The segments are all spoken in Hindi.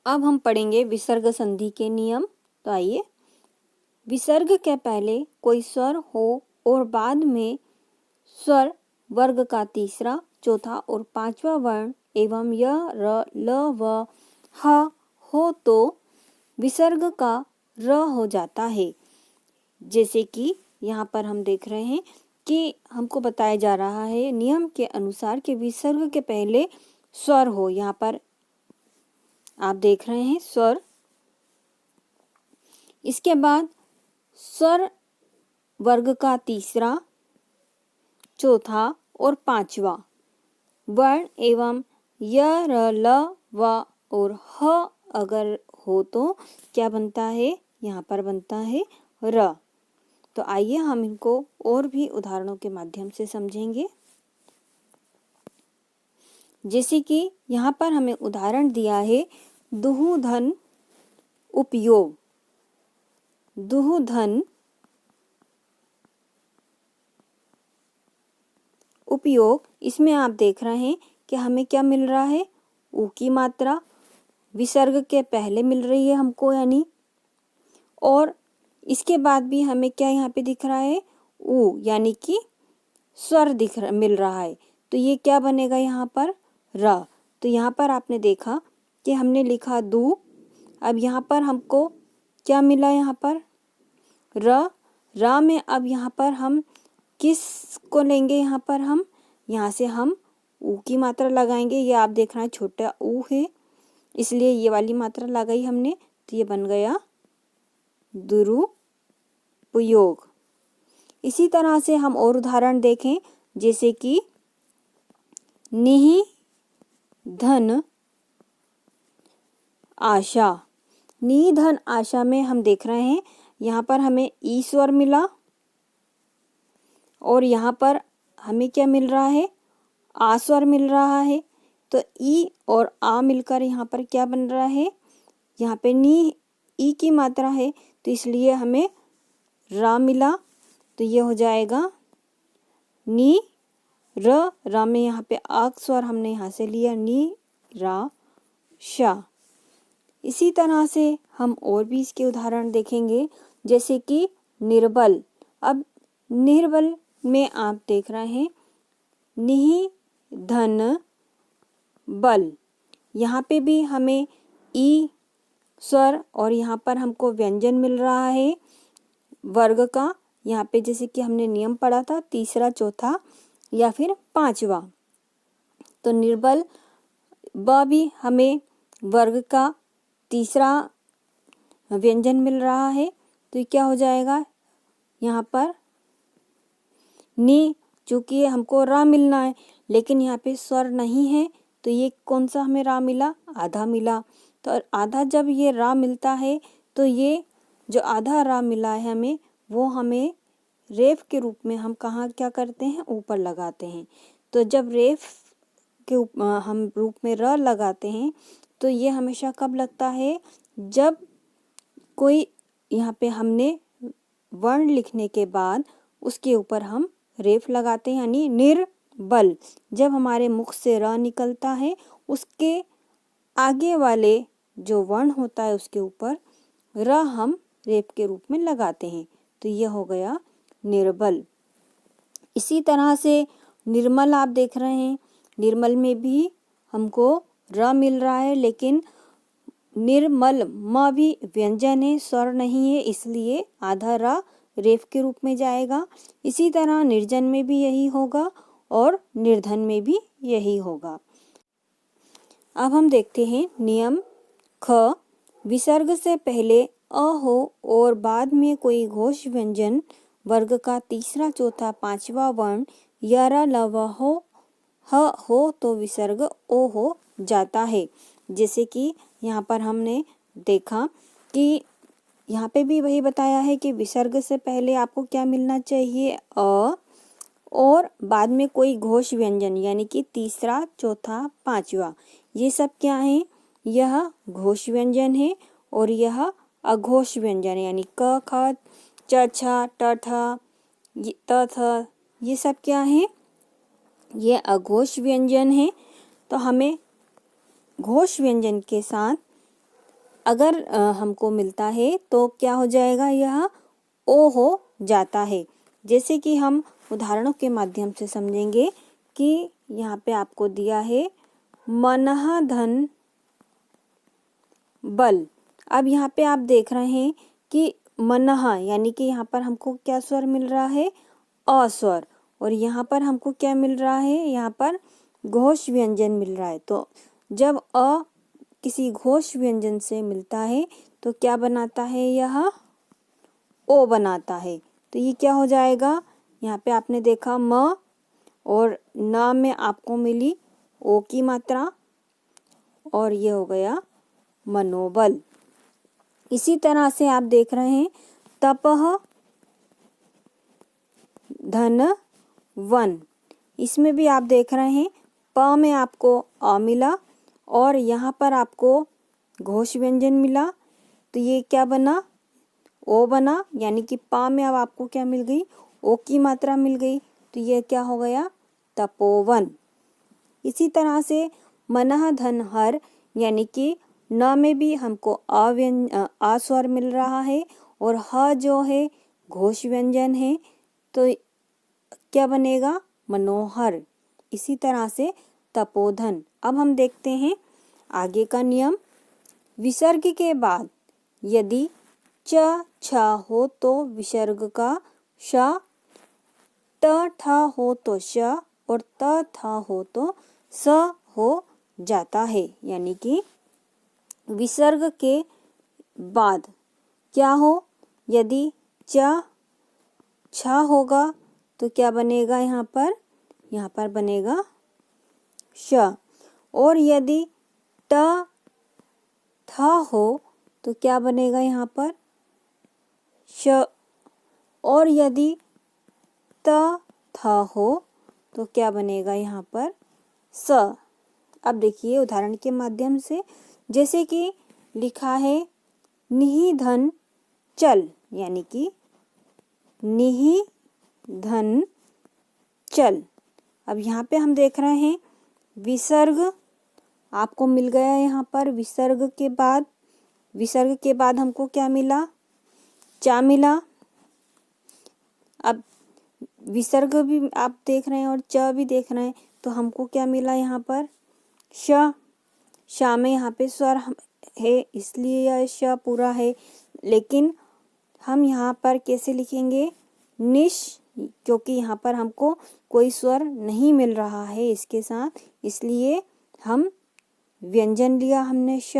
अब हम पढ़ेंगे विसर्ग संधि के नियम। तो आइए, विसर्ग के पहले कोई स्वर हो और बाद में स्वर वर्ग का तीसरा, चौथा और पांचवा वर्ण एवं य, र, ल व ह हो तो विसर्ग का र हो जाता है। जैसे कि यहाँ पर हम देख रहे हैं कि हमको बताया जा रहा है नियम के अनुसार कि विसर्ग के पहले स्वर हो। यहाँ पर आप देख रहे हैं स्वर, इसके बाद स्वर वर्ग का तीसरा, चौथा और पांचवा वर्ण एवं य, र, ल व और ह अगर हो तो क्या बनता है? यहाँ पर बनता है र। तो आइए हम इनको और भी उदाहरणों के माध्यम से समझेंगे। जैसे कि यहाँ पर हमें उदाहरण दिया है दुहु-धन उपयोग। दुहु-धन उपयोग, इसमें आप देख रहे हैं कि हमें क्या मिल रहा है? ऊ की मात्रा विसर्ग के पहले मिल रही है हमको, यानी, और इसके बाद भी हमें क्या यहाँ पे दिख रहा है? ऊ, यानी कि स्वर मिल रहा है। तो ये क्या बनेगा यहाँ पर? र। तो यहाँ पर आपने देखा कि हमने लिखा दू, अब यहाँ पर हमको क्या मिला? यहाँ पर र। र में अब यहाँ पर हम किस को लेंगे? यहाँ पर हम यहाँ से हम ऊ की मात्रा लगाएंगे। ये आप देख रहे हैं छोटा ऊ है, इसलिए ये वाली मात्रा लगाई हमने, तो ये बन गया दुरुपयोग। इसी तरह से हम और उदाहरण देखें, जैसे कि निहि धन आशा। निहि धन आशा में हम देख रहे हैं यहाँ पर हमें ई स्वर मिला और यहाँ पर हमें क्या मिल रहा है? आ स्वर मिल रहा है। तो ई और आ मिलकर यहाँ पर क्या बन रहा है? यहाँ पे नी ई की मात्रा है, तो इसलिए हमें रा मिला। तो ये हो जाएगा नी र। रा में यहाँ पे आ स्वर हमने यहाँ से लिया, नी रा शा। इसी तरह से हम और भी इसके उदाहरण देखेंगे, जैसे कि निर्बल। अब निर्बल में आप देख रहे हैं निहि धन बल। यहाँ पे भी हमें ई स्वर और यहाँ पर हमको व्यंजन मिल रहा है वर्ग का। यहाँ पे जैसे कि हमने नियम पढ़ा था, तीसरा, चौथा या फिर पांचवा। तो निर्बल ब भी हमें वर्ग का तीसरा व्यंजन मिल रहा है। तो ये क्या हो जाएगा? यहाँ पर नी, चूंकि हमको रा मिलना है लेकिन यहाँ पे स्वर नहीं है, तो ये कौन सा हमें रा मिला? आधा मिला। तो आधा जब ये रा मिलता है तो ये जो आधा रा मिला है हमें, वो हमें रेफ के रूप में हम कहाँ क्या करते हैं? ऊपर लगाते हैं। तो जब रेफ के हम रूप में र लगाते हैं तो ये हमेशा कब लगता है? जब कोई यहाँ पे हमने वर्ण लिखने के बाद उसके ऊपर हम रेफ लगाते हैं, यानी निर्बल। जब हमारे मुख से र निकलता है, उसके आगे वाले जो वर्ण होता है उसके ऊपर र हम रेफ के रूप में लगाते हैं। तो यह हो गया निर्बल। इसी तरह से निर्मल आप देख रहे हैं, निर्मल में भी हमको र मिल रहा है, लेकिन निर्मल म भी व्यंजन है, स्वर नहीं है, इसलिए आधा र रेफ के रूप में जाएगा। इसी तरह निर्जन में भी यही होगा और निर्धन में भी यही होगा। अब हम देखते हैं नियम ख। विसर्ग से पहले अ हो और बाद में कोई घोष व्यंजन वर्ग का तीसरा, चौथा, पांचवा वर्ण य, र, ल व हो तो विसर्ग ओ हो जाता है। जैसे कि यहाँ पर हमने देखा कि यहाँ पे भी वही बताया है कि विसर्ग से पहले आपको क्या मिलना चाहिए? अ, और बाद में कोई घोष व्यंजन, यानी कि तीसरा, चौथा, पांचवा। ये सब क्या है? यह घोष व्यंजन है और यह अघोष व्यंजन है, यानी क, ख, च, छ, ट, ठ, त, थ, ये सब क्या है? ये अघोष व्यंजन है। तो हमें घोष व्यंजन के साथ अगर हमको मिलता है तो क्या हो जाएगा, यह ओ हो जाता है। जैसे कि हम उदाहरणों के माध्यम से समझेंगे कि यहाँ पे आपको दिया है मनः धन बल। अब यहाँ पे आप देख रहे हैं कि मनः यानी कि यहाँ पर हमको क्या स्वर मिल रहा है, अ स्वर, और यहाँ पर हमको क्या मिल रहा है, यहाँ पर घोष व्यंजन मिल रहा है। तो जब अ किसी घोष व्यंजन से मिलता है तो क्या बनाता है, यह ओ बनाता है। तो ये क्या हो जाएगा, यहाँ पे आपने देखा म और न में आपको मिली ओ की मात्रा और ये हो गया मनोबल। इसी तरह से आप देख रहे हैं तपः धन वन। इसमें भी आप देख रहे हैं प में आपको अ मिला और यहाँ पर आपको घोष व्यंजन मिला, तो ये क्या बना, ओ बना। यानी कि पा में अब आपको क्या मिल गई, ओ की मात्रा मिल गई, तो ये क्या हो गया, तपोवन। इसी तरह से मनः धन हर, यानी कि न में भी हमको आ स्वर मिल रहा है और ह जो है घोष व्यंजन है, तो क्या बनेगा, मनोहर। इसी तरह से तपोधन। अब हम देखते हैं आगे का नियम। विसर्ग के बाद यदि च छ हो तो विसर्ग का श, ट ठ हो तो श और त थ हो तो स हो जाता है। यानी कि विसर्ग के बाद क्या हो, यदि च छ होगा तो क्या बनेगा, यहाँ पर बनेगा श, और यदि ट थ हो तो क्या बनेगा, यहाँ पर श, और यदि त थ हो तो क्या बनेगा, यहाँ पर स। अब देखिए उदाहरण के माध्यम से, जैसे कि लिखा है निहि धन चल, यानी कि निहि धन चल। अब यहाँ पे हम देख रहे हैं विसर्ग आपको मिल गया। यहाँ पर विसर्ग के बाद हमको क्या मिला, चा मिला। अब विसर्ग भी आप देख रहे हैं और च भी देख रहे हैं, तो हमको क्या मिला, यहाँ पर श। श में यहाँ पे स्वर है इसलिए यह श पूरा है, लेकिन हम यहाँ पर कैसे लिखेंगे, निश, क्योंकि यहाँ पर हमको कोई स्वर नहीं मिल रहा है इसके साथ, इसलिए हम व्यंजन लिया हमने श,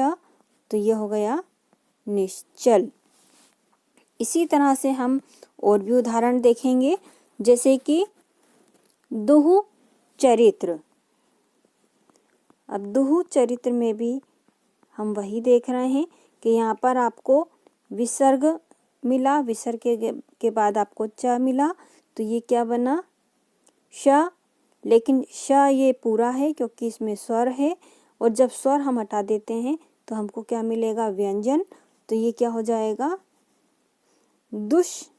तो यह हो गया निश्चल। इसी तरह से हम और भी उदाहरण देखेंगे, जैसे कि दुहु चरित्र। अब दुहु चरित्र में भी हम वही देख रहे हैं कि यहाँ पर आपको विसर्ग मिला, विसर्ग के बाद आपको च मिला, तो ये क्या बना, श। लेकिन श ये पूरा है क्योंकि इसमें स्वर है, और जब स्वर हम हटा देते हैं तो हमको क्या मिलेगा, व्यंजन। तो ये क्या हो जाएगा, दुष्चरित्र।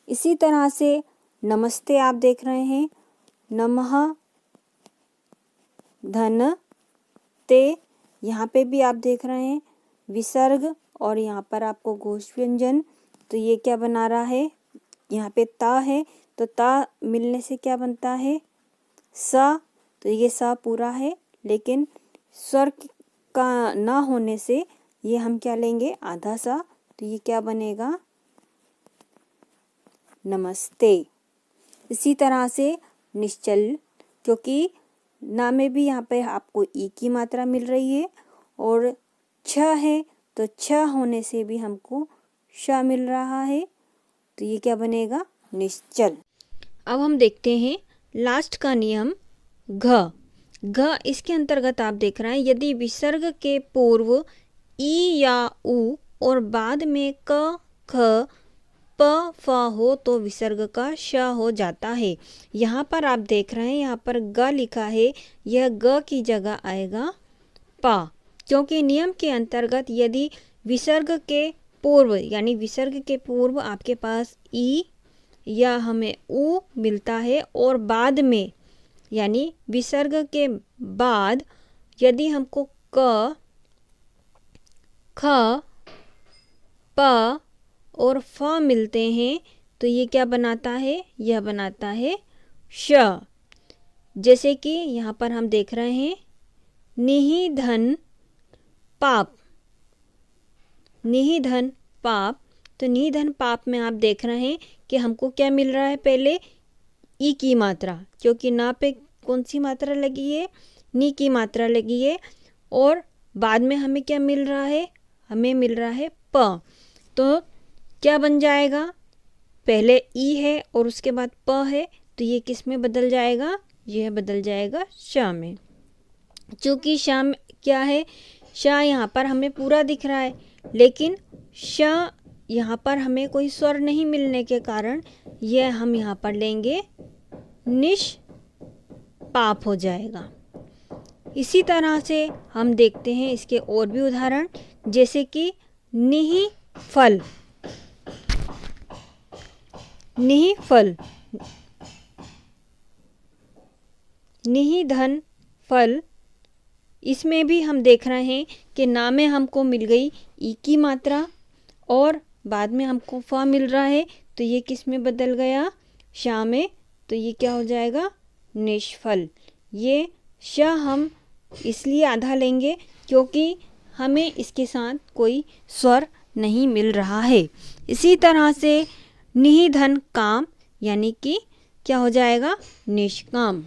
इसी तरह से नमस्ते आप देख रहे हैं, नमः धन ते, यहाँ पे भी आप देख रहे हैं विसर्ग और यहाँ पर आपको घोष व्यंजन, तो ये क्या बना रहा है, यहाँ पे ता है, तो ता मिलने से क्या बनता है, सा। तो ये सा पूरा है, लेकिन स्वर का ना होने से ये हम क्या लेंगे, आधा सा, तो ये क्या बनेगा, नमस्ते। इसी तरह से निश्चल, क्योंकि ना में भी यहाँ पे आपको ई की मात्रा मिल रही है और छ है, तो छ होने से भी हमको श मिल रहा है, तो ये क्या बनेगा, निश्चल। अब हम देखते हैं लास्ट का नियम घ। घ इसके अंतर्गत आप देख रहे हैं यदि विसर्ग के पूर्व ई या उ और बाद में क ख प फ हो तो विसर्ग का श हो जाता है। यहाँ पर आप देख रहे हैं, यहाँ पर ग लिखा है, यह ग की जगह आएगा पा, क्योंकि नियम के अंतर्गत यदि विसर्ग के पूर्व यानी विसर्ग के पूर्व आपके पास ई या हमें उ मिलता है और बाद में यानी विसर्ग के बाद यदि हमको क, ख, प और फ मिलते हैं तो ये क्या बनाता है? यह बनाता है श। जैसे कि यहाँ पर हम देख रहे हैं निधन पाप, निधन पाप। तो निधन पाप में आप देख रहे हैं कि हमको क्या मिल रहा है? पहले ई की मात्रा, क्योंकि ना पे कौन सी मात्रा लगी है? नी की मात्रा लगी है। और बाद में हमें क्या मिल रहा है? हमें मिल रहा है प। तो क्या बन जाएगा? पहले ई है और उसके बाद प है, तो ये किस में बदल जाएगा? यह बदल जाएगा श में। चूँकि श क्या है? श यहाँ पर हमें पूरा दिख रहा है, लेकिन श यहाँ पर हमें कोई स्वर नहीं मिलने के कारण यह हम यहाँ पर लेंगे निष्पाप हो जाएगा। इसी तरह से हम देखते हैं इसके और भी उदाहरण, जैसे कि निःफल, निःफल, निधन फल। इसमें भी हम देख रहे हैं कि ना में हमको मिल गई ई की मात्रा और बाद में हमको फ मिल रहा है, तो ये किस में बदल गया? शा में। तो ये क्या हो जाएगा? निष्फल। ये श हम इसलिए आधा लेंगे क्योंकि हमें इसके साथ कोई स्वर नहीं मिल रहा है। इसी तरह से निधन काम, यानी कि क्या हो जाएगा? निष्काम।